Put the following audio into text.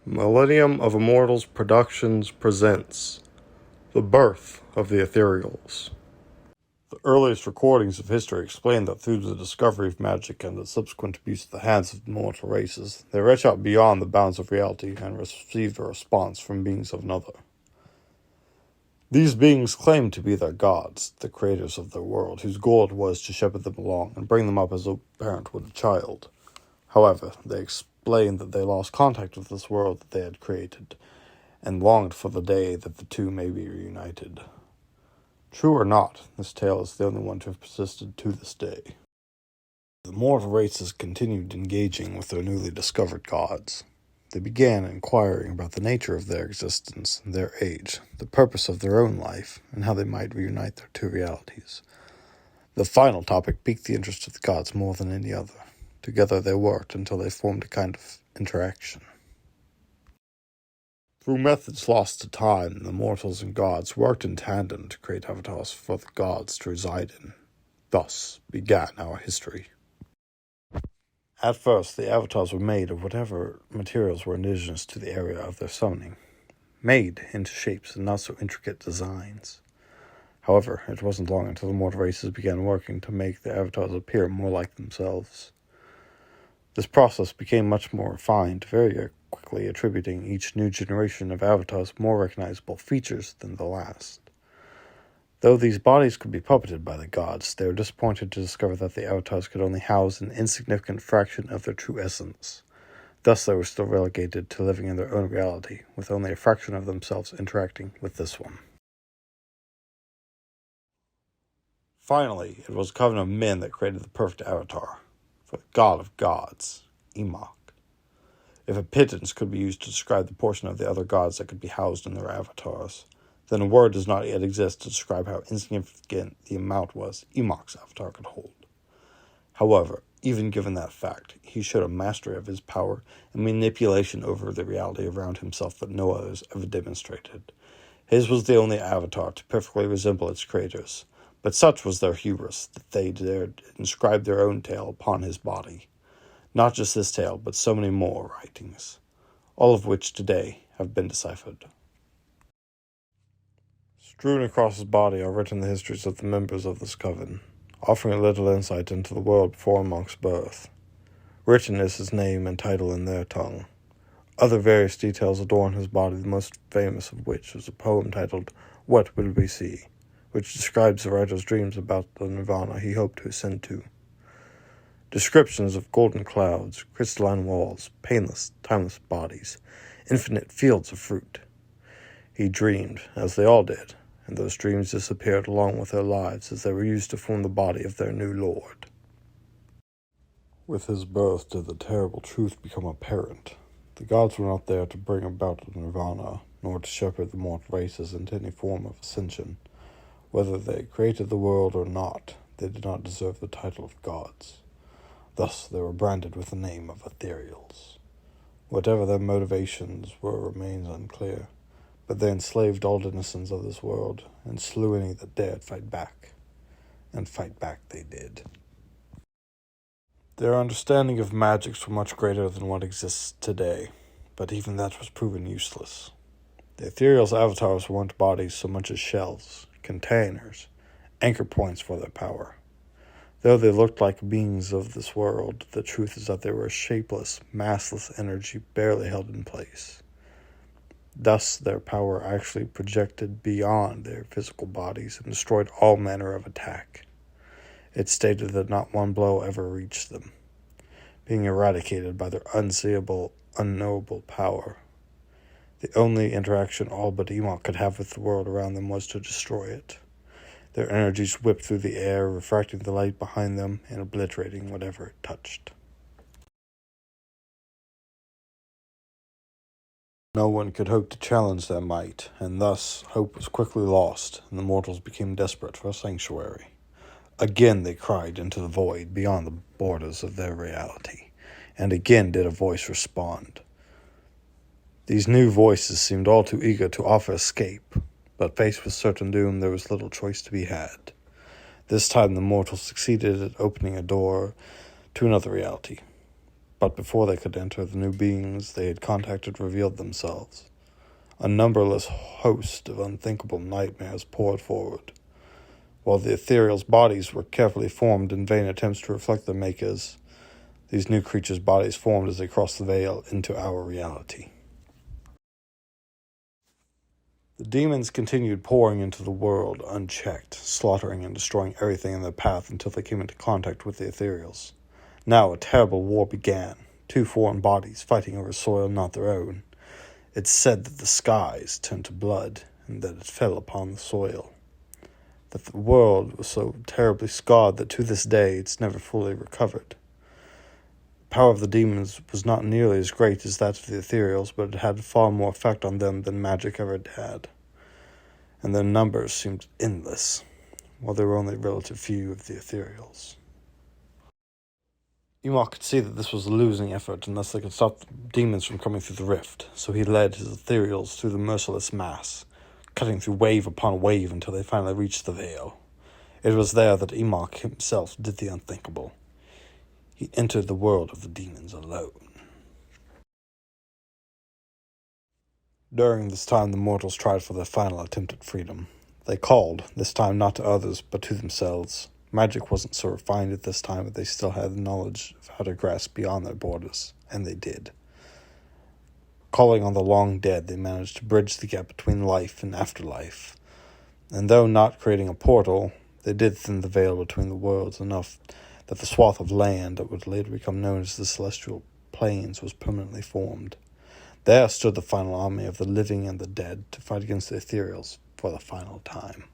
Millennium of Immortals Productions presents The Birth of the Ethereals. The earliest recordings of history explain that through the discovery of magic and its subsequent abuse at the hands of the mortal races, they reach out beyond the bounds of reality and receive a response from beings of another. These beings claimed to be their gods, the creators of their world, whose goal it was to shepherd them along and bring them up as a parent would a child. However, they explained that they lost contact with this world that they had created, and longed for the day that the two may be reunited. True or not, this tale is the only one to have persisted to this day. The mortal races continued engaging with their newly discovered gods. They began inquiring about the nature of their existence, their age, the purpose of their own life, and how they might reunite their two realities. The final topic piqued the interest of the gods more than any other. Together they worked until they formed a kind of interaction. Through methods lost to time, the mortals and gods worked in tandem to create avatars for the gods to reside in. Thus began our history. At first, the avatars were made of whatever materials were indigenous to the area of their summoning, made into shapes and not so intricate designs. However, it wasn't long until the mortal races began working to make the avatars appear more like themselves. This process became much more refined, very quickly attributing each new generation of avatars more recognizable features than the last. Though these bodies could be puppeted by the gods, they were disappointed to discover that the avatars could only house an insignificant fraction of their true essence. Thus they were still relegated to living in their own reality, with only a fraction of themselves interacting with this one. Finally, it was a coven of men that created the perfect avatar, for the god of gods, Emoch. If a pittance could be used to describe the portion of the other gods that could be housed in their avatars, then a word does not yet exist to describe how insignificant the amount was Emoch's avatar could hold. However, even given that fact, he showed a mastery of his power and manipulation over the reality around himself that no others ever demonstrated. His was the only avatar to perfectly resemble its creators, but such was their hubris that they dared inscribe their own tale upon his body. Not just this tale, but so many more writings, all of which today have been deciphered. Strewn across his body are written the histories of the members of this coven, offering a little insight into the world before Emoch's birth. Written is his name and title in their tongue. Other various details adorn his body, the most famous of which is a poem titled What Will We See?, which describes the writer's dreams about the nirvana he hoped to ascend to. Descriptions of golden clouds, crystalline walls, painless, timeless bodies, infinite fields of fruit. He dreamed, as they all did, and those dreams disappeared along with their lives as they were used to form the body of their new lord. With his birth did the terrible truth become apparent. The gods were not there to bring about the nirvana, nor to shepherd the mortal races into any form of ascension. Whether they created the world or not, they did not deserve the title of gods. Thus they were branded with the name of Ethereals. Whatever their motivations were remains unclear, but they enslaved all denizens of this world and slew any that dared fight back. And fight back they did. Their understanding of magics were much greater than what exists today, but even that was proven useless. The Ethereals' avatars weren't bodies so much as shells, containers, anchor points for their power. Though they looked like beings of this world, the truth is that they were a shapeless, massless energy barely held in place. Thus, their power actually projected beyond their physical bodies and destroyed all manner of attack. It stated that not one blow ever reached them, being eradicated by their unseeable, unknowable power. The only interaction all but Emoch could have with the world around them was to destroy it. Their energies whipped through the air, refracting the light behind them and obliterating whatever it touched. No one could hope to challenge their might, and thus hope was quickly lost, and the mortals became desperate for a sanctuary. Again they cried into the void beyond the borders of their reality, and again did a voice respond. These new voices seemed all too eager to offer escape, but faced with certain doom there was little choice to be had. This time the mortals succeeded at opening a door to another reality. But before they could enter, the new beings they had contacted revealed themselves. A numberless host of unthinkable nightmares poured forward. While the Ethereals' bodies were carefully formed in vain attempts to reflect their makers, these new creatures' bodies formed as they crossed the veil into our reality. The demons continued pouring into the world unchecked, slaughtering and destroying everything in their path until they came into contact with the Ethereals. Now a terrible war began, two foreign bodies fighting over soil not their own. It's said that the skies turned to blood, and that it fell upon the soil. That the world was so terribly scarred that to this day it's never fully recovered. The power of the demons was not nearly as great as that of the Ethereals, but it had far more effect on them than magic ever had. And their numbers seemed endless, while there were only a relative few of the Ethereals. Emoch could see that this was a losing effort unless they could stop the demons from coming through the rift, so he led his Ethereals through the merciless mass, cutting through wave upon wave until they finally reached the veil. It was there that Emoch himself did the unthinkable. He entered the world of the demons alone. During this time, the mortals tried for their final attempt at freedom. They called, this time not to others, but to themselves. Magic wasn't so refined at this time, but they still had the knowledge of how to grasp beyond their borders, and they did. Calling on the long dead, they managed to bridge the gap between life and afterlife. And though not creating a portal, they did thin the veil between the worlds enough that the swath of land that would later become known as the Celestial Plains was permanently formed. There stood the final army of the living and the dead to fight against the Ethereals for the final time.